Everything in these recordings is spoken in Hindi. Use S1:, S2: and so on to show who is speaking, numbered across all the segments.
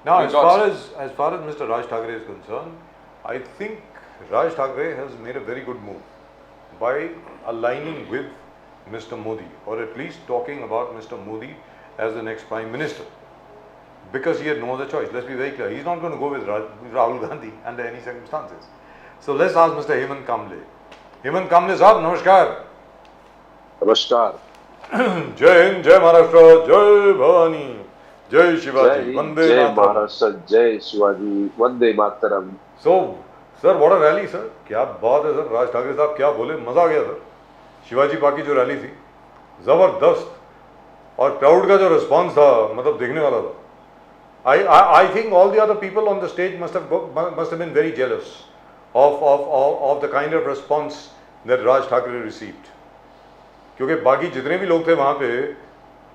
S1: Now, as far as Mr. Raj Thackeray is concerned, I think Raj Thackeray has made a very good move by aligning with Mr. Modi, or at least talking about Mr. Modi as the next Prime Minister, because he had no other choice. Let's be very clear. He's not going to go with Rahul Gandhi under any circumstances. So let's ask Mr. Hemant Kamble. Hemant Kamble साहब नमस्कार.
S2: नमस्कार.
S1: जय हिंद, जय महाराष्ट्र, जय भवानी, जय शिवाजी, वंदे
S2: जय
S1: मातरम.
S2: महाराष्ट्र, जय Shivaji, Vande Mataram.
S1: So, sir what a rally sir, क्या बात है सर. राज ठाकरे साहब क्या बोले, मजा आ गया सर. शिवाजी पार्क की जो रैली थी जबरदस्त, और क्राउड का जो रिस्पांस था मतलब देखने वाला था. I think all the other people on the stage must have been very jealous of the kind of response that Raj Thackeray received. क्योंकि बाकी जितने भी लोग थे वहाँ पे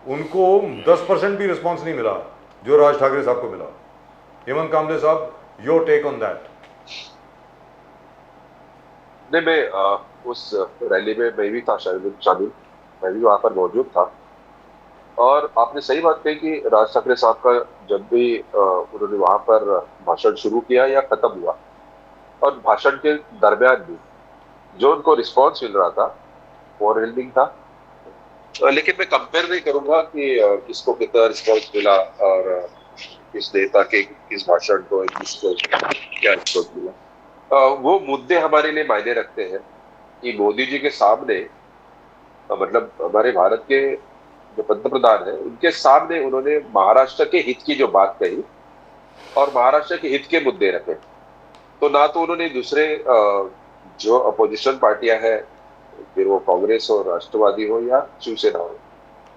S1: उनको 10% भी रिस्पांस नहीं मिला जो राज ठाकरे साहब को मिला. हेमंत कामले साहब, योर टेक ऑन दैट.
S2: नहीं, मैं उस रैली में मैं भी था शामिल, मैं भी वहाँ पर मौजूद था. और आपने सही बात कही कि राज ठाकरे साहब का जब भी उन्होंने वहाँ पर भाषण शुरू किया या खत्म हुआ, और भाषण के दरमियान भी जो उनको रिस्पांस मिल रहा था ओवरवेलमिंग था. लेकिन मैं कंपेयर नहीं करूंगा कि किसको कितना रिस्पांस मिला और किस नेता के किस भाषण को किसको क्या रिस्पांस मिला. वो मुद्दे हमारे लिए मायने रखते हैं कि मोदी जी के सामने, मतलब हमारे भारत के जो पंतप्रधान है उनके सामने उन्होंने महाराष्ट्र के हित की जो बात कही और महाराष्ट्र के हित के मुद्दे रखे. तो ना तो उन्होंने दूसरे जो अपोजिशन पार्टियां हैं, फिर वो कांग्रेस हो, राष्ट्रवादी हो या शिवसेना हो,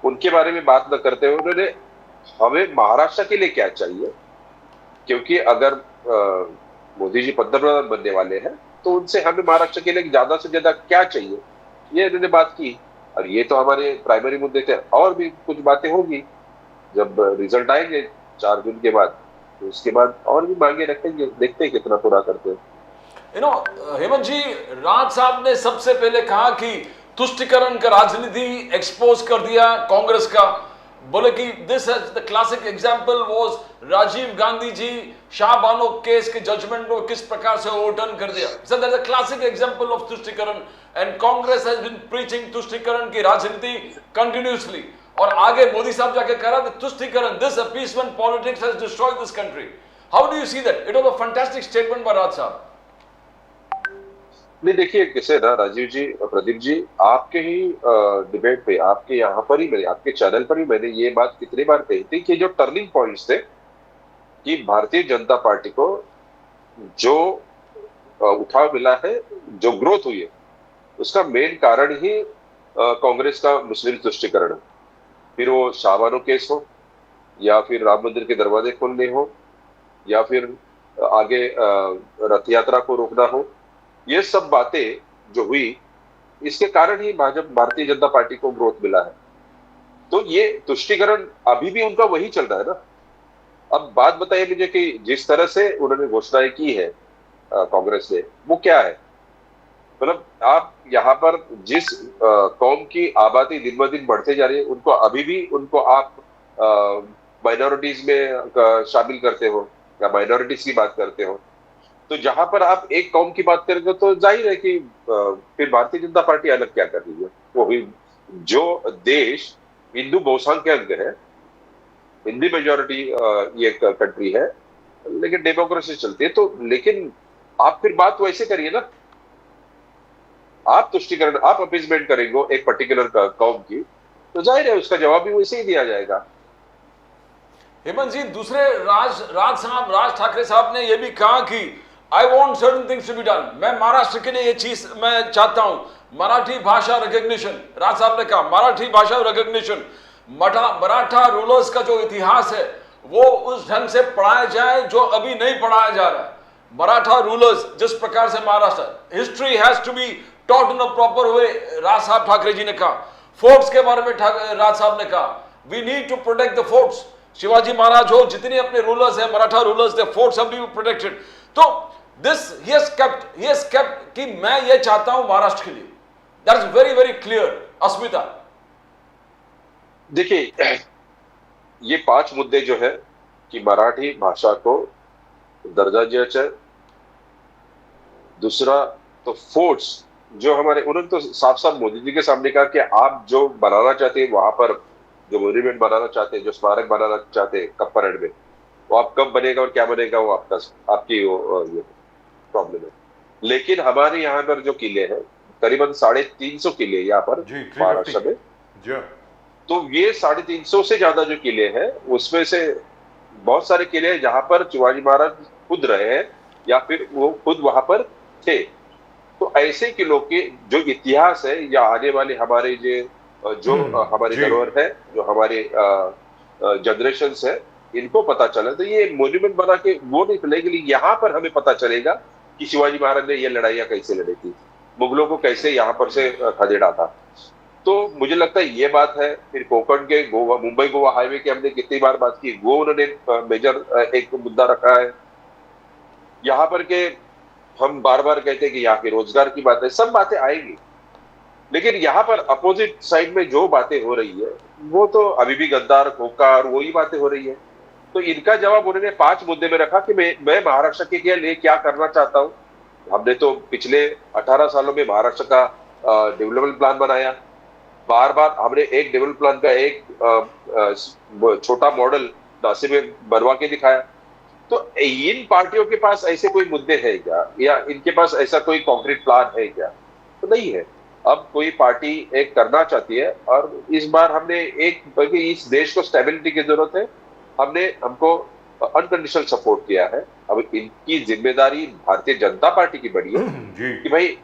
S2: उनके बारे में बात न करते हुए उन्होंने हमें महाराष्ट्र के लिए क्या चाहिए, क्योंकि अगर मोदी जी पंतप्रधान बनने वाले हैं तो उनसे हमें महाराष्ट्र के लिए ज्यादा से ज्यादा क्या चाहिए, ये इन्होंने बात की. और ये तो हमारे प्राइमरी मुद्दे थे. और भी कुछ बातें होगी जब रिजल्ट आएंगे 4 जून के बाद, तो उसके बाद और भी मांगे रखेंगे, देखते हैं कितना पूरा करते हैं.
S3: हेमंत जी, राज साहब ने सबसे पहले कहा कि तुष्टिकरण का राजनीति एक्सपोज कर दिया कांग्रेस का. बोले कि this is the classic example was Rajiv Gandhi ji Shahbano case के जजमेंट को किस प्रकार से ओवरटर्न कर दिया. So that is a classic example of तुष्टिकरण, and Congress has been preaching तुष्टिकरण की राजनीति कंटिन्यूअसली. और आगे मोदी साहब जाके कहा कि तुष्टिकरण, this appeasement politics has destroyed this country. How do you see that? It was a fantastic statement by Raj Sahab.
S2: नहीं, देखिए कैसे ना राजीव जी, प्रदीप जी, आपके ही डिबेट पे, आपके यहाँ पर ही मैंने, आपके चैनल पर ही मैंने ये बात कितनी बार कही थी कि जो टर्निंग पॉइंट्स थे कि भारतीय जनता पार्टी को जो उठाव मिला है, जो ग्रोथ हुई है, उसका मेन कारण ही कांग्रेस का मुस्लिम तुष्टिकरण है. फिर वो शाहबानो केस हो, या फिर राम मंदिर के दरवाजे खोलने हो, या फिर आगे रथ यात्रा को रोकना हो, ये सब बातें जो हुई, इसके कारण ही भारतीय जनता पार्टी को ग्रोथ मिला है. तो ये तुष्टिकरण अभी भी उनका वही चल रहा है ना. अब बात बताइए मुझे कि जिस तरह से उन्होंने घोषणाएं की है कांग्रेस ने, वो क्या है. मतलब आप यहाँ पर जिस कौम की आबादी दिन ब दिन बढ़ते जा रही है, उनको अभी भी उनको आप माइनॉरिटीज में शामिल करते हो या माइनॉरिटीज की बात करते हो. तो जहां पर आप एक कौम की बात करेंगे तो जाहिर है कि फिर भारतीय जनता पार्टी अलग क्या कर रही है. वो भी जो देश हिंदू बहुसंख्यक है, हिंदी मेजोरिटी ये कंट्री है, लेकिन डेमोक्रेसी चलती है. तो लेकिन आप फिर बात वैसे करिए ना. आप तुष्टिकरण, आप अपीसमेंट करेंगे एक पर्टिकुलर कौम की, तो जाहिर है उसका जवाब भी वैसे ही दिया जाएगा.
S3: हेमंत जी, दूसरे राज ठाकरे साहब ने यह भी कहा कि I want certain things to be done. मैं महाराष्ट्र के लिए ये चीज मैं चाहता हूं, मराठी भाषा रिकॉग्निशन. राज साहब ने कहा मराठी भाषा रिकॉग्निशन, मराठा रूलर्स का जो इतिहास है वो उस ढंग से पढ़ाया जाए जो अभी नहीं पढ़ाया जा रहा है. मराठा रूलर्स जिस प्रकार से Maharashtra history has to be taught in a proper way, Raj Sahab Thackeray जी ने कहा. फोर्ट्स के बारे में राज साहब ने कहा we need to protect the forts. Shivaji Maharaj हो, जितने अपने रूलर्स हैं, Maratha rulers, the forts have to be protected. तो दिस ही हैज केप्ट कि मैं ये चाहता हूं महाराष्ट्र के लिए. That is very very clear. अस्मिता,
S2: देखिए ये 5 मुद्दे जो है की मराठी भाषा को दर्जा दिया जाए। दूसरा तो फोर्ट्स जो हमारे, उन्होंने तो साफ साफ मोदी जी के सामने कहा कि आप जो बनाना चाहते हैं वहां पर, जो मॉन्यूमेंट बनाना चाहते हैं, जो स्मारक बनाना चाहते हैं कप्पा में, वो आप कब बनेगा और क्या बनेगा वो आपकी ये प्रॉब्लम है। लेकिन हमारे यहाँ पर जो किले हैं, करीबन 350 किले यहाँ पर
S1: जी, 350
S2: महाराष्ट्र में,
S1: जी हाँ।
S2: तो ये 350 से ज्यादा जो किले हैं उसमें से बहुत सारे किले हैं जहां पर शिवाजी महाराज खुद रहे हैं या फिर वो खुद वहां पर थे। तो ऐसे किलों के जो इतिहास है या आने वाले हमारे जो हमारी
S1: जी।
S2: धरोहर है, जो हमारे जनरेशन है, इनको पता चला तो ये मॉन्यूमेंट बना के वो नहीं चलेगी, लेकिन यहाँ पर हमें पता चलेगा कि शिवाजी महाराज ने ये लड़ाइयां कैसे लड़ी थी, मुगलों को कैसे यहाँ पर से खदेड़ा था। तो मुझे लगता है ये बात है। फिर कोंकण के गोवा, मुंबई गोवा हाईवे की हमने कितनी बार बात की, वो उन्होंने मेजर एक मुद्दा रखा है। यहाँ पर के हम बार बार कहते हैं कि यहाँ के रोजगार की बात है, सब बातें आएंगी, लेकिन यहाँ पर अपोजिट साइड में जो बातें हो रही है वो तो अभी भी गद्दार, खोकार, वही बातें हो रही है। तो इनका जवाब उन्होंने 5 मुद्दे में रखा कि मैं महाराष्ट्र के लिए क्या करना चाहता हूँ। हमने तो पिछले 18 सालों में महाराष्ट्र का डेवलपमेंट प्लान बनाया, बार बार हमने एक डेवलपमेंट प्लान का एक छोटा मॉडल नासिक में बनवा के दिखाया। तो इन पार्टियों के पास ऐसे कोई मुद्दे हैं क्या, या इनके पास ऐसा कोई कॉन्क्रीट प्लान है क्या? तो नहीं है। अब कोई पार्टी एक करना चाहती है और इस बार हमने एक, बल्कि इस देश को स्टेबिलिटी की जरूरत है, हमको अनकंडीशनल सपोर्ट किया है। अब इनकी जिम्मेदारी भारतीय जनता पार्टी की बड़ी है
S1: जी।
S2: कि भाई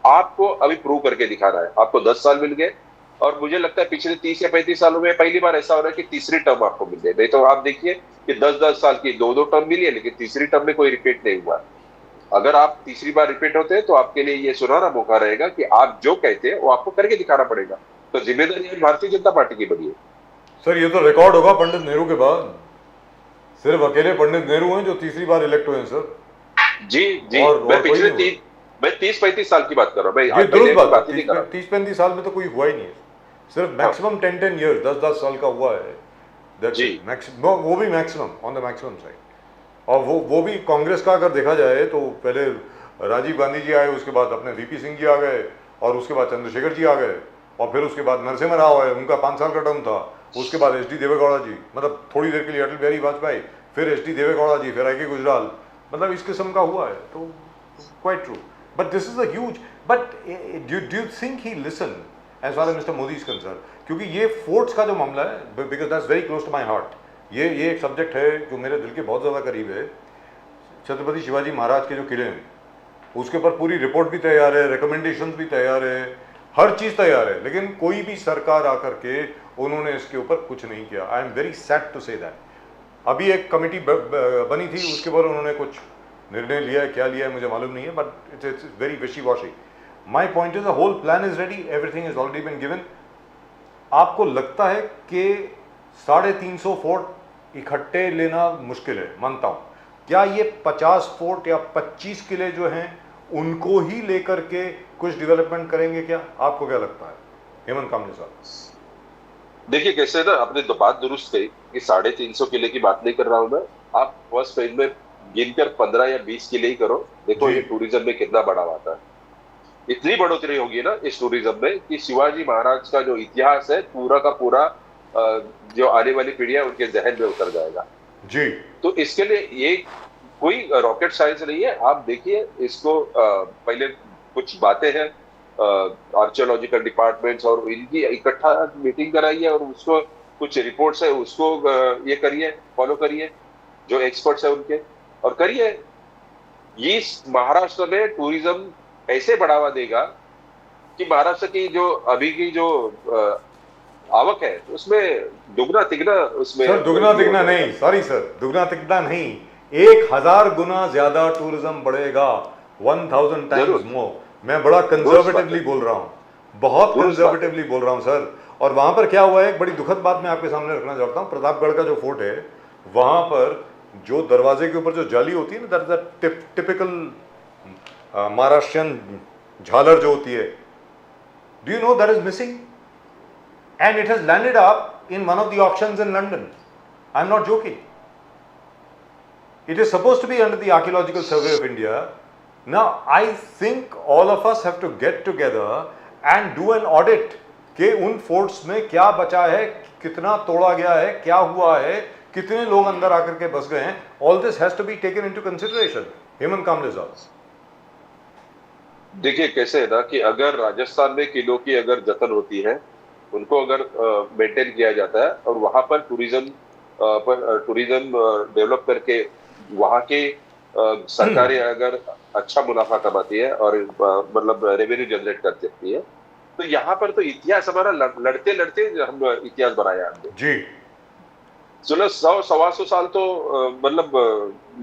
S2: आपको अभी प्रूव करके दिखाना है। आपको 10 साल मिल गए और मुझे लगता है पिछले 30 या 35 सालों में पहली बार ऐसा हो रहा है कि तीसरी टर्म आपको मिल गई। नहीं तो आप देखिए कि 10-10 साल की 2-2 टर्म मिली है, लेकिन तीसरी टर्म में कोई रिपीट नहीं हुआ। अगर आप तीसरी बार रिपीट होते हैं तो आपके लिए ये सुनहरा मौका रहेगा कि आप जो कहते हैं वो आपको करके दिखाना पड़ेगा। तो जिम्मेदारी भारतीय जनता पार्टी की बड़ी है।
S1: सर ये तो रिकॉर्ड होगा पंडित नेहरू के बाद, सिर्फ अकेले पंडित नेहरू हैं जो तीसरी बार इलेक्ट हुए हैं सर।
S2: जी जी, मैं पिछले 30-35 साल की बात कर रहा हूँ।
S1: ये दुरुस्त बात है, 30-35 साल में तो कोई हुआ ही नहीं है, सिर्फ मैक्सिमम 10-10 ईयर्स, 10-10 साल का हुआ है
S2: जी।
S1: वो भी maximum, on the maximum side. और वो भी कांग्रेस का अगर देखा जाए तो पहले राजीव गांधी जी आए, उसके बाद अपने वीपी सिंह जी आ गए, और उसके बाद चंद्रशेखर जी आ गए, और फिर उसके बाद नरसिम्हा राव आए, उनका 5 साल का टर्म था। उसके बाद एच डी देवेगौड़ा जी, मतलब थोड़ी देर के लिए अटल बिहारी वाजपेयी, फिर एच डी देवेगौड़ा जी, फिर आई के गुजराल, मतलब इस किस्म का हुआ है। तो quite true, but this is a huge, but do you think he listen as far as mister Modi is concern? क्योंकि ये फोर्ट्स का जो मामला है, because that's very close to my heart, ये एक सब्जेक्ट है जो मेरे दिल के बहुत ज़्यादा करीब है। छत्रपति शिवाजी महाराज के जो किले हैं उसके ऊपर पूरी रिपोर्ट भी तैयार है, रिकमेंडेशंस भी तैयार है, हर चीज़ तैयार है, लेकिन कोई भी सरकार आकर के उन्होंने इसके ऊपर कुछ नहीं किया। I am very sad to say that. अभी एक कमेटी बनी थी, उसके ऊपर उन्होंने कुछ निर्णय लिया है, क्या लिया है मुझे मालूम नहीं है, but it's very wishy washy. My point is the whole plan is ready, everything is already been given. आपको लगता है कि 350 फोर्ट इकट्ठे लेना मुश्किल है, मानता हूँ, क्या ये 50 फोर्ट या 25 किले जो हैं उनको ही लेकर के कुछ डेवलपमेंट करेंगे क्या? आपको क्या लगता है हेमंत कामले साहब?
S2: देखिए कैसे ना, आपने तो बात दुरुस्त कही कि 350 किले की बात नहीं कर रहा हूं मैं। आप फर्स्ट फेज में गिनकर 15 या 20 किले ही करो, देखो ये टूरिज्म में कितना बढ़ावा आता है। इतनी बढ़ोतरी होगी ना इस टूरिज्म में कि शिवाजी महाराज का जो इतिहास है पूरा का पूरा जो आने वाली पीढ़ियां उनके जहन में उतर जाएगा
S1: जी।
S2: तो इसके लिए ये कोई रॉकेट साइंस नहीं है। आप देखिए इसको, पहले कुछ बातें हैं आर्कियोलॉजिकल डिपार्टमेंट्स और इनकी इकट्ठा मीटिंग कराइए और उसको कुछ रिपोर्ट्स है उसको ये करिए, फॉलो करिए, जो एक्सपर्ट्स है उनके, और करिए। ये महाराष्ट्र में टूरिज्म ऐसे बढ़ावा देगा कि महाराष्ट्र की जो अभी की जो आवक है उसमें दुगना तिगना, उसमें
S1: सर दुगना तिगना नहीं, सॉरी सर, दुगना तिगना नहीं, 1000 गुना ज्यादा टूरिज्म बढ़ेगा, 1000 टाइम्स मोर। मैं बड़ा कंजर्वेटिवली बोल रहा हूँ, बहुत कंजर्वेटिवली बोल रहा हूँ सर। और वहां पर क्या हुआ है, एक बड़ी दुखद बात मैं आपके सामने रखना चाहता हूँ। प्रतापगढ़ का जो फोर्ट है, वहां पर जो दरवाजे के ऊपर जो जाली होती है ना, that is a typical Maharashtrian झालर जो होती है, do you know that is missing, and it has landed up in one of the auctions in London. I'm not joking. It is supposed to be under the Archaeological Survey of India. Now, I think all of us have to get together and do an audit कि उन फोर्ट्स में क्या बचा है, कितना तोड़ा गया है, क्या हुआ है, कितने लोग अंदर आकर के बस गए हैं. All this has to be taken into consideration. Hemant कामले साहब.
S2: देखिए कैसे है ना कि अगर राजस्थान में किलों की अगर जतन होती है, उनको अगर मेंटेन किया जाता है और वहां पर टूरिज्म डेवलप करके वहां के सरकारें अगर अच्छा मुनाफा कमाती है और मतलब रेवेन्यू जनरेट कर सकती है, तो यहाँ पर तो इतिहास हमारा लड़ते लड़ते हम इतिहास बनाया हमने
S1: जी.
S2: चलो 100-125 साल तो मतलब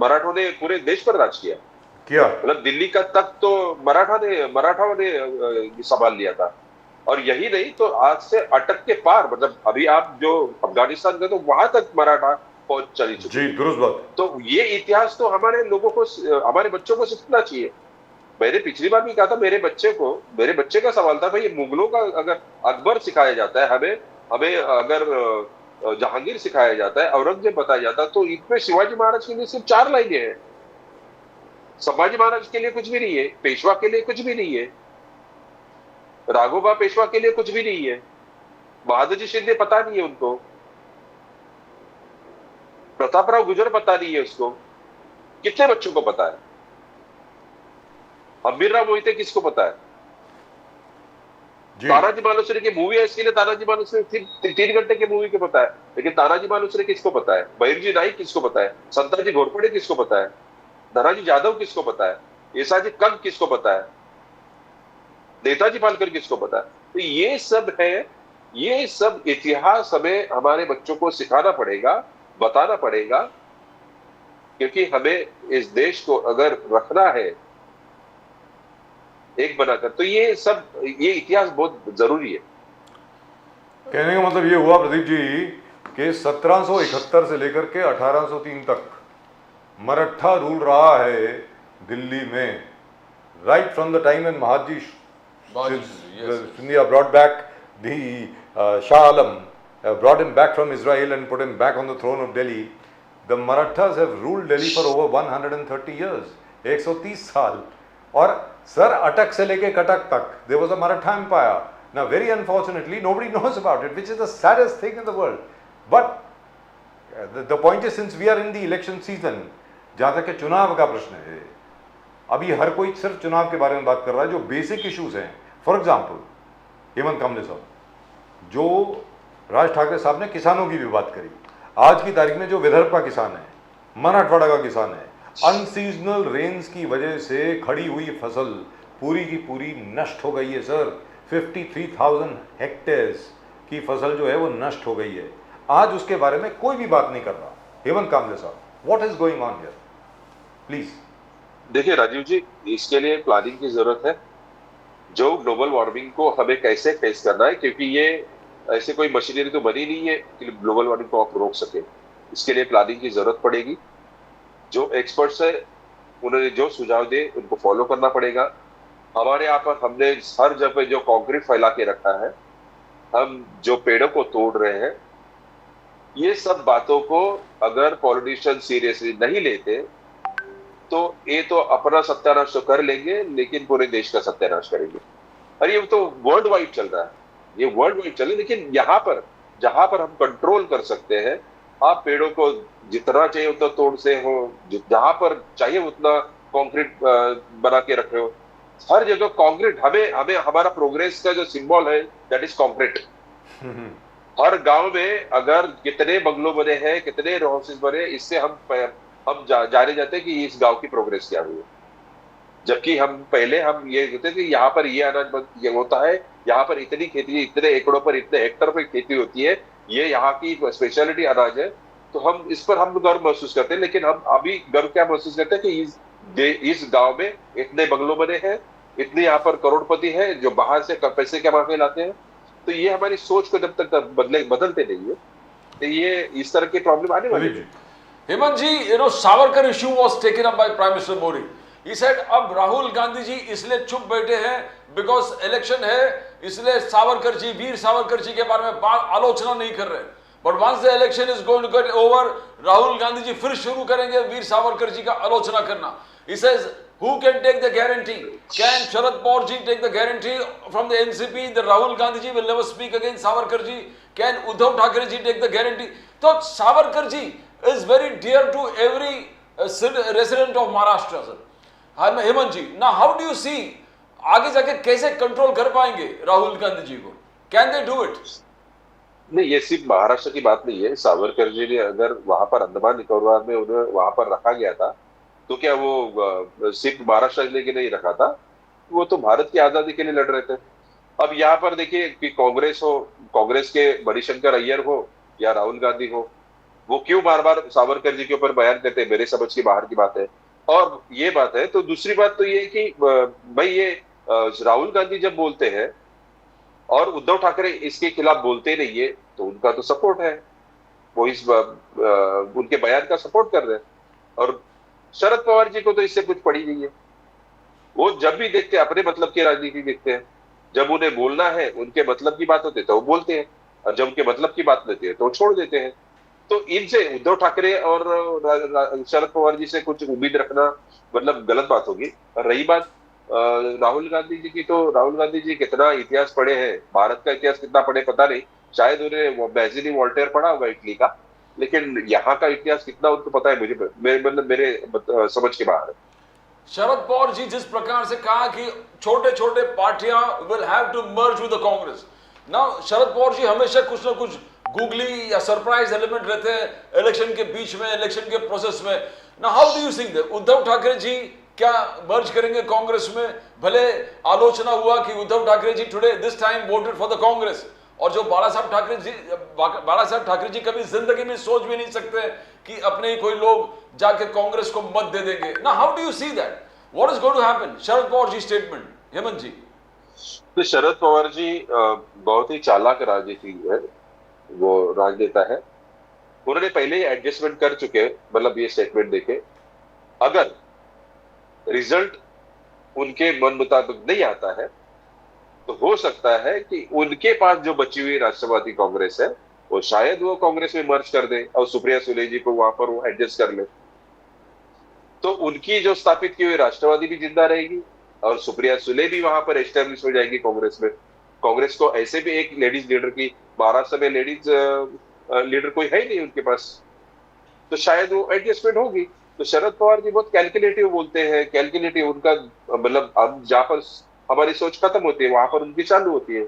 S2: मराठों ने पूरे देश पर राज किया. मतलब दिल्ली का तक तो मराठाओं ने संभाल लिया था. और यही नहीं तो आज से अटक के पार, मतलब अभी आप जो अफगानिस्तान गए तो वहां तक मराठा पहुंच चली चुकी.
S1: जी, दुरुस्त बात.
S2: तो ये इतिहास तो हमारे लोगों को, हमारे बच्चों को सीखना चाहिए. मैंने पिछली बार भी कहा था, मेरे बच्चे का सवाल था भाई, मुगलों का अगर अकबर सिखाया जाता है, हमें अगर जहांगीर सिखाया जाता है, औरंगजेब बताया जाता है, तो इसमें शिवाजी महाराज के लिए सिर्फ 4 लाइनें हैं. संभाजी महाराज के लिए कुछ भी नहीं है, पेशवा के लिए कुछ भी नहीं है, राघोबा पेशवा के लिए कुछ भी नहीं है, बहादुर शिंदे पता नहीं है उनको, प्रतापराव गुर्जर पता नहीं है उसको. कितने बच्चों को पता है? हम्बीरराव मोहिते किसको पता है? तानाजी मालुसरे की मूवी है, इसके लिए तानाजी मालुसरे 3 घंटे की मूवी के पता है, लेकिन तानाजी मालुसरे किसको पता है? बहिर्जी नाइक किसको पता है? संताजी घोरपड़े किसको पता है? धनाजी जाधव किसको पता है? येसाजी कंग किसको पता है? नेताजी पालकर किसको पता है? तो ये सब है, ये सब इतिहास हमें हमारे बच्चों को सिखाना पड़ेगा, बताना पड़ेगा, क्योंकि हमें इस देश को अगर रखना है एक बनाकर, तो ये इतिहास बहुत जरूरी है.
S1: कहने का मतलब ये हुआ प्रदीप जी कि 1771 से लेकर के 1803 तक मराठा रूल रहा है दिल्ली में, right from the time when Mahadji Scindia brought back the Shah Alam, brought him back from Israel and put him back on the throne of Delhi. The Marathas have ruled Delhi for over 130 years, 130 साल. और सर अटक से लेके कटक तक there was a Maratha empire. Now very unfortunately nobody knows about it, which is the saddest thing in the world. But the point is, since we are in the election season, जहाँ तक के चुनाव का प्रश्न है, अभी हर कोई सिर्फ चुनाव के बारे में बात कर रहा है, जो बेसिक इश्यूज हैं. फॉर एग्जाम्पल हेमंत कामले साहब, जो राज ठाकरे साहब ने किसानों की भी बात करी, आज की तारीख में जो विदर्भ का किसान है, मराठवाड़ा का किसान है, अनसीजनल रेन्स की वजह से खड़ी हुई फसल पूरी की पूरी नष्ट हो गई है सर. 53,000 हेक्टेयर्स की फसल जो है वो नष्ट हो गई है. आज उसके बारे में कोई भी बात नहीं कर रहा. हेमंत कामले साहब, what is going on here, please.
S2: देखिए राजीव जी, इसके लिए प्लानिंग की जरूरत है. जो ग्लोबल वार्मिंग को हमें कैसे फेस करना है, क्योंकि ये ऐसे कोई मशीनरी तो बनी नहीं है कि ग्लोबल वार्मिंग को आप रोक सके. इसके लिए प्लानिंग की जरूरत पड़ेगी. जो एक्सपर्ट्स है उन्होंने जो सुझाव दे उनको फॉलो करना पड़ेगा. हमारे यहाँ पर हमने हर जगह जो कंक्रीट फैला के रखा है, हम जो पेड़ों को तोड़ रहे हैं, ये सब बातों को अगर पॉलिटिशियन सीरियसली नहीं लेते तो ये तो अपना सत्यानाश तो कर लेंगे, लेकिन पूरे देश का सत्यानाश करेंगे. और ये तो वर्ल्ड वाइड चल रहा है, ये वर्ल्ड वाइड चल रहा है. लेकिन यहाँ पर जहां पर हम कंट्रोल कर सकते हैं, आप पेड़ों को जितना चाहिए उतना तोड़ से हो, जहां पर चाहिए उतना कंक्रीट बना के रखे हो. हर जगह कंक्रीट, हमें हमारा प्रोग्रेस का जो सिंबल है दैट इज कंक्रीट. हर गांव में अगर कितने बंगलों बने हैं, कितने हाउसेस बने, इससे हम जाने जाते हैं कि इस गांव की प्रोग्रेस क्या हुई है. जबकि पहले हम ये कहते थे कि यहाँ पर ये अनाज ये होता है, यहाँ पर इतनी खेती, इतने एकड़ों पर, इतने हेक्टर पर खेती होती है, ये यहाँ की स्पेशलिटी अनाज है, तो हम इस पर हम गर्व महसूस करते हैं. लेकिन हम अभी गर्व क्या महसूस करते हैं कि इस गांव में इतने बंगलों बने हैं, इतने यहाँ पर करोड़पति है जो बाहर से पैसे कमा के लाते हैं. तो ये हमारी सोच को जब तक बदलते नहीं है, तो ये इस तरह की प्रॉब्लम आने वाली है.
S3: Hemant ji, Savarkar issue was taken up by prime minister Modi. He said अब राहुल गांधी जी इसलिए चुप बैठे हैं बिकॉज इलेक्शन है, इसलिए सावरकर जी, वीर सावरकर जी के बारे में आलोचना नहीं कर रहे. But once the election is going to get over, Rahul Gandhi ji फिर शुरू करेंगे वीर सावरकर जी का आलोचना करना. He says, who can take the guarantee? Can Sharad Pawar ji take the guarantee from the NCP that Rahul Gandhi ji will never speak against Savarkar ji? Can Uddhav Thackeray ji take the guarantee? So Savarkar ji is very dear to every resident of Maharashtra, sir. Hemant ji, now how do you see आगे जाके कैसे कंट्रोल कर पाएंगे राहुल गांधी जी को? Can they do it?
S2: नहीं, ये सिर्फ महाराष्ट्र की बात नहीं है. सावरकर जी ने अगर वहां पर अंडमान निकोबार में उन्हें वहां पर रखा गया था, तो क्या वो सिर्फ महाराष्ट्र के लिए नहीं रखा था, वो तो भारत की आजादी के लिए लड़ रहे थे. अब यहाँ पर देखिए कि कांग्रेस हो, कांग्रेस के मणिशंकर अय्यर हो या राहुल गांधी हो, वो क्यों बार बार सावरकर जी के ऊपर बयान करते हैं, मेरे समझ की बाहर की बात है. और ये बात है. तो दूसरी बात तो ये कि भाई ये राहुल गांधी जब बोलते हैं और उद्धव ठाकरे इसके खिलाफ बोलते नहीं है, तो उनका तो सपोर्ट है, वो इस उनके बयान का सपोर्ट कर रहे हैं. और शरद पवार जी को तो इससे कुछ पड़ी नहीं है. वो जब भी देखते हैं अपने मतलब की राजनीति देखते हैं. जब उन्हें बोलना है, उनके मतलब की बात होती है तो वो बोलते हैं, और जब उनके मतलब की बात लेते हैं तो वो छोड़ देते हैं. तो इनसे उद्धव ठाकरे और शरद पवार जी से कुछ उम्मीद रखना मतलब गलत बात होगी. और रही बात राहुल गांधी जी की, तो राहुल गांधी जी कितना इतिहास पढ़े हैं, भारत का इतिहास कितना पढ़े पता नहीं. शायद उन्हें मैगजीन वॉल्टेयर पढ़ा होगा इटली का, लेकिन यहाँ का इतिहास कितना उनको पता है मुझे मेरे समझ के बाहर है.
S3: शरद पवार जी जिस प्रकार से कहा कि छोटे छोटे पार्टियां will have to merge with the Congress. Now Sharad Pawar ji हमेशा कुछ ना कुछ गूगली या सरप्राइज एलिमेंट रहते हैं इलेक्शन के बीच में, इलेक्शन के प्रोसेस में. Now how do you think that Uddhav Thackeray ji क्या मर्ज करेंगे कांग्रेस में? भले आलोचना हुआ कि Uddhav Thackeray ji today this time voted for the Congress, और जो बाला साहब ठाकरे जी कभी जिंदगी में सोच भी नहीं सकते कि अपने ही कोई लोग जाके कांग्रेस को मत दे देंगे. ना how do you see that, what is going to happen? Sharad Pawar ji statement, Hemant ji.
S2: तो शरद पवार जी बहुत ही चालाक राजनीति है, वो राजनेता है. उन्होंने पहले ही एडजस्टमेंट कर चुके हैं. मतलब ये स्टेटमेंट देखे, अगर रिजल्ट उनके मन मुताबिक नहीं आता है तो हो सकता है कि उनके पास जो बची हुई राष्ट्रवादी कांग्रेस है, वो शायद वो कांग्रेस में मर्ज कर दे और सुप्रिया सुले जी को वहां पर वो एडजस्ट कर ले. तो उनकी जो स्थापित की हुई राष्ट्रवादी भी जिंदा रहेगी और सुप्रिया सुले भी वहां पर एस्टेब्लिश हो जाएगी कांग्रेस में. कांग्रेस को ऐसे भी एक लेडीज लीडर की, महाराष्ट्र में लेडीज लीडर कोई है नहीं उनके पास, तो शायद वो एडजस्टमेंट होगी. तो शरद पवार जी बहुत कैलकुलेटिव बोलते हैं. कैलकुलेटिव उनका मतलब, अब जहां पर हमारी सोच खत्म होती है वहां पर उनकी चालू होती है.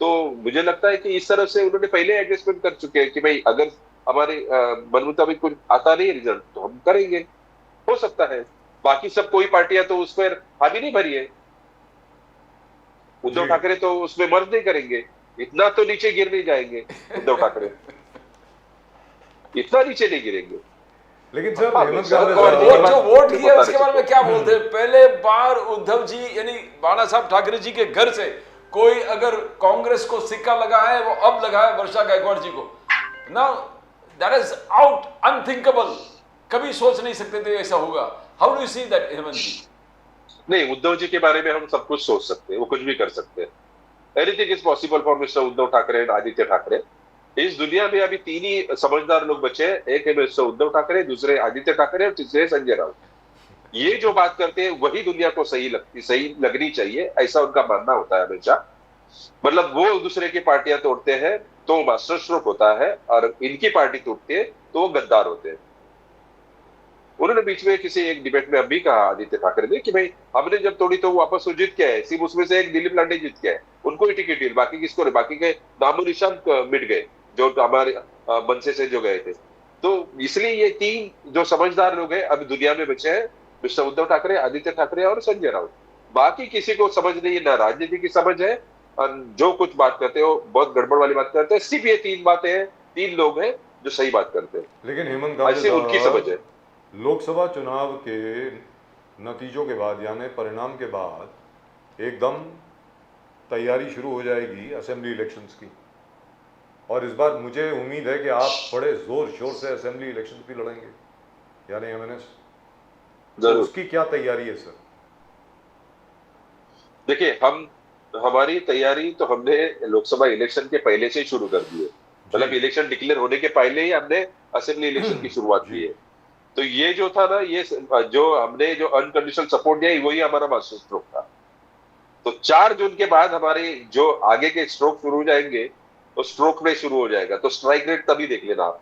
S2: तो मुझे लगता है कि इस तरह से उन्होंने पहले एडजस्टमेंट कर चुके हैं कि भाई अगर हमारे मन मुताबिक कुछ आता नहीं रिजल्ट तो हम करेंगे, हो सकता है. बाकी सब कोई पार्टियां तो उस पर हामी नहीं भरी है. उद्धव ठाकरे तो उसमें मर्ज नहीं करेंगे, इतना तो नीचे गिर नहीं जाएंगे उद्धव ठाकरे, इतना नीचे नहीं गिरेंगे.
S1: लेकिन सर
S3: जो वोट किया उसके बारे में क्या बोलते हैं? पहले बार उद्धव जी यानी बाला साहब ठाकरे जी के घर से कोई अगर कांग्रेस को सिक्का लगा है, वो अब लगा है वर्षा गायकवाड़ जी को. Now that is out, unthinkable. कभी सोच नहीं सकते थे ऐसा होगा. How do you see that Hemant ji?
S2: नहीं, उद्धव जी के बारे में हम सब कुछ सोच सकते हैं, वो कुछ भी कर सकते हैं. Anything is possible for mister Uddhav Thackeray and Aditya Thackeray. इस दुनिया में अभी तीन ही समझदार लोग बचे हैं. एक है मिस्टर उद्धव ठाकरे, दूसरे आदित्य ठाकरे और तीसरे संजय राउत. ये जो बात करते हैं वही दुनिया को सही लगनी चाहिए, ऐसा उनका मानना होता है हमेशा. मतलब वो दूसरे की पार्टियां तोड़ते हैं तो मास्टर स्ट्रोक होता है, और इनकी पार्टी टूटती है तो वो गद्दार होते हैं. उन्होंने बीच में किसी एक डिबेट में अभी कहा आदित्य ठाकरे ने कि भाई हमने जब तोड़ी तो वापस वो जीत के आए. सिर्फ उसमें से एक दिलीप लांडे जीत के आए, उनको ही टिकट दी, बाकी किसको नहीं. बाकी के नामो निशान मिट गए जो हमारे मनसे से जो गए थे. तो इसलिए ये तीन जो समझदार लोग हैं अभी दुनिया में बचे हैं, मिस्टर उद्धव ठाकरे, आदित्य ठाकरे और संजय राउत. बाकी किसी को समझ नहीं है, ना राजनीति की समझ है, और जो कुछ बात करते हो बहुत गड़बड़ वाली बात करते हैं. सिर्फ ये तीन बातें हैं, तीन लोग हैं जो सही बात करते हैं.
S1: लेकिन हेमंत
S2: ऐसे उनकी समझ है.
S1: लोकसभा चुनाव के नतीजों के बाद यानी परिणाम के बाद एकदम तैयारी शुरू हो जाएगी असेंबली इलेक्शंस की. और इस बार मुझे उम्मीद है कि आप बड़े जोर शोर से असेंबली इलेक्शन भी लड़ेंगे, यानी एमएनएस. तो उसकी क्या तैयारी है सर?
S2: देखिए, हमारी तैयारी तो हमने लोकसभा इलेक्शन के पहले से ही शुरू कर दी है. मतलब इलेक्शन डिक्लेयर होने के पहले ही हमने असेंबली इलेक्शन की शुरुआत
S1: जी।
S2: की है। तो ये जो था ना, ये जो हमने जो अनकंडीशनल सपोर्ट दिया वही हमारा मास्टर स्ट्रोक था। तो 4 जून के बाद हमारे जो आगे के स्ट्रोक शुरू हो जाएंगे, तो स्ट्रोक में शुरू हो जाएगा, तो स्ट्राइक रेट तभी देख लेना आप।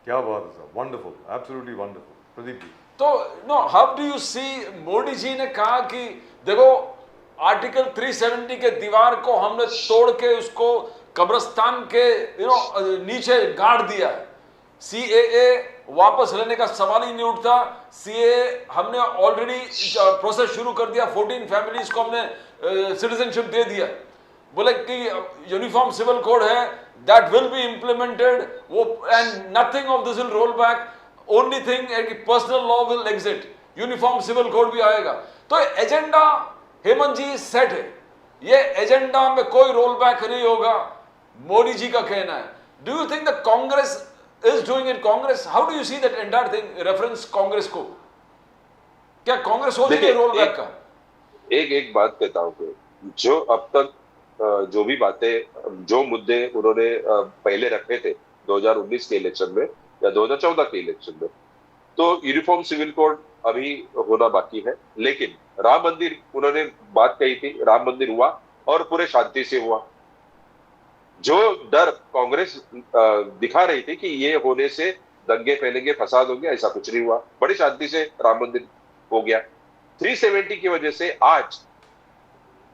S1: क्या बात है sir, wonderful, absolutely wonderful. Pradeep ji.
S3: तो no, how do you see, Modi ji ने कहा कि देखो आर्टिकल 370 के दीवार को हमने तोड़ के उसको कब्रिस्तान के नीचे गाड़ दिया है। सीएए वापस लेने का सवाल ही नहीं उठता। सीएए हमने ऑलरेडी प्रोसेस शुरू कर दिया, 14 फैमिलीज को हमने सिटीजनशिप दे दिया। बोले कि यूनिफॉर्म सिविल कोड है, दैट विल बी इंप्लीमेंटेड, वो and nothing of this will roll back, only thing है कि personal law will exist, uniform civil code भी आएगा। तो एजेंडा हेमंत जी सेट है, ये एजेंडा में कोई रोल बैक नहीं होगा, मोदी जी का कहना है। Do you think the Congress is doing it? Congress, how do you see that entire thing, reference Congress को? क्या कांग्रेस हो जाएगी रोल बैक का?
S2: एक बात कहता हूँ कि जो अब तक जो भी बातें, जो मुद्दे उन्होंने पहले रखे थे 2019 के इलेक्शन में या 2014 के इलेक्शन में, तो यूनिफॉर्म सिविल कोड अभी होना बाकी है। लेकिन राम मंदिर उन्होंने बात कही थी, राम मंदिर हुआ और पूरे शांति से हुआ। जो डर कांग्रेस दिखा रही थी कि ये होने से दंगे फैलेंगे, फसाद होंगे, ऐसा कुछ नहीं हुआ, बड़ी शांति से राम मंदिर हो गया। 370 की वजह से आज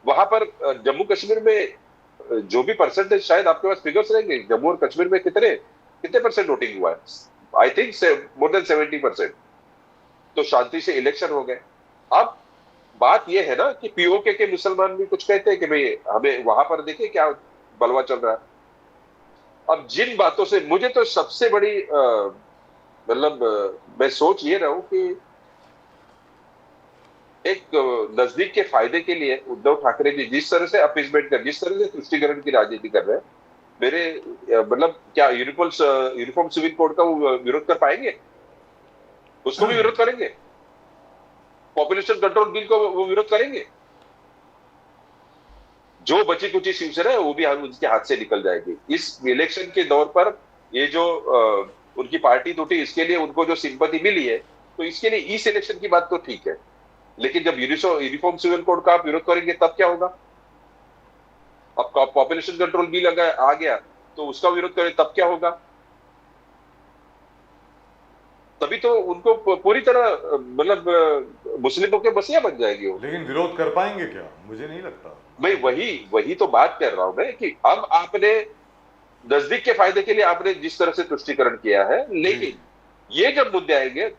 S2: वहां पर जम्मू कश्मीर में जो भी परसेंटेज, शायद आपके पास फिगर्स रहेंगे, जम्मू और कश्मीर में कितने परसेंट वोटिंग हुआ है? I think more than 70%। तो शांति से इलेक्शन हो गए। अब बात यह है ना कि पीओके के मुसलमान भी कुछ कहते हैं कि भाई हमें वहां पर देखिए क्या बलवा चल रहा है। अब जिन बातों से मुझे तो सबसे बड़ी मैं सोच ये रहा हूं कि एक नजदीक के फायदे के लिए उद्धव ठाकरे जी जिस तरह से अपीसमेंट कर, जिस तरह से तुष्टिकरण की राजनीति कर रहे हैं, मेरे क्या यूनिफॉर्म सिविल कोड का वो विरोध कर पाएंगे? उसको भी विरोध करेंगे। पॉपुलेशन कंट्रोल बिल को वो विरोध करेंगे। जो बची कुची शिवसेना है वो भी उनके हाथ से निकल जाएगी। इस इलेक्शन के दौर पर ये जो उनकी पार्टी टूटी, इसके लिए उनको जो सिंपैथी मिली है, तो इसके लिए इस इलेक्शन की बात तो ठीक है। लेकिन जब यूनिफॉर्म सिविल कोड का आप विरोध करेंगे तब क्या होगा? अब पॉपुलेशन कंट्रोल बिल अगर आ गया तो उसका विरोध करें तब क्या होगा? तभी तो उनको पूरी तरह मुस्लिमों के बसिया बन जाएगी वो।
S1: लेकिन विरोध कर पाएंगे क्या? मुझे नहीं लगता।
S2: मैं वही तो बात कर रहा हूं मैं कि अब आपने नजदीक के फायदे के लिए आपने जिस तरह से तुष्टिकरण किया है, लेकिन ये जब मुद्दे आएंगे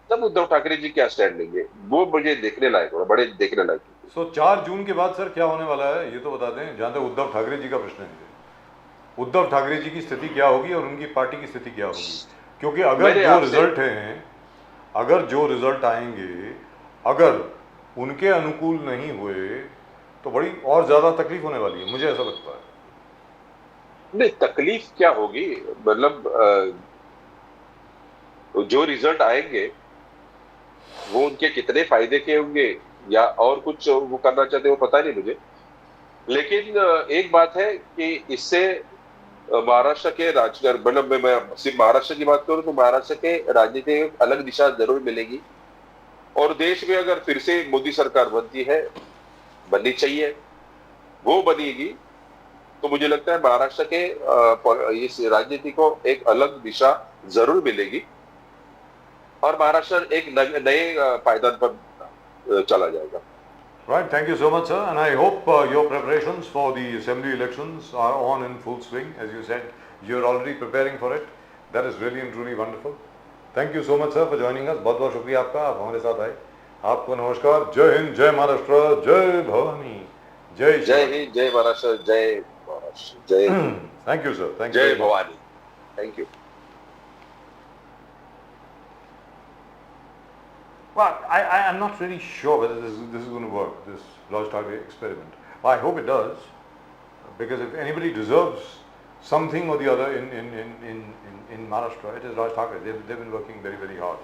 S2: तब उद्धव ठाकरे जी क्या स्टैंड लेंगे, वो मुझे देखने लायक होगा, बड़े देखने लायक।
S1: सो 4 जून के बाद सर क्या होने वाला है ये तो बता दें, जहां तक उद्धव ठाकरे जी का प्रश्न है। उद्धव ठाकरे जी की स्थिति क्या होगी और उनकी पार्टी की स्थिति क्या होगी? क्योंकि अगर जो रिजल्ट हैं, अगर जो रिजल्ट आएंगे, अगर उनके अनुकूल नहीं हुए तो बड़ी और ज्यादा तकलीफ होने वाली है, मुझे ऐसा लगता है।
S2: नहीं, तकलीफ क्या होगी, जो रिजल्ट आएंगे वो उनके कितने फायदे के होंगे या और कुछ वो करना चाहते हो पता नहीं मुझे। लेकिन एक बात है कि इससे महाराष्ट्र के राजनीति, मैं सिर्फ महाराष्ट्र की बात करूं तो महाराष्ट्र के राजनीति में अलग दिशा जरूर मिलेगी। और देश में अगर फिर से मोदी सरकार बनती है, बननी चाहिए, वो बनेगी, तो मुझे लगता है महाराष्ट्र के इस राजनीति को एक अलग दिशा जरूर मिलेगी और महाराष्ट्र एक नए पायदान पर चला जाएगा।
S1: Right, thank you so much, sir, and I hope your preparations for the assembly elections are on in full swing. As you said, you're already preparing for it. That is really and truly wonderful. Thank you so much, sir, for joining us. बहुत बहुत शुक्रिया आपका, आप हमारे साथ आए। आपको नमस्कार, जय हिंद, जय महाराष्ट्र, जय भवानी, जय
S2: हिंद, जय महाराष्ट्र, जय महाराष्ट्र, जय
S1: Thank you, sir. Thank you.
S2: जय Bhavani. Thank you.
S1: Well, I'm not really sure whether this is going to work, this Raj Thackeray experiment. But I hope it does, because if anybody deserves something or the other in Maharashtra, it is Raj Thackeray. They've been working very, very hard.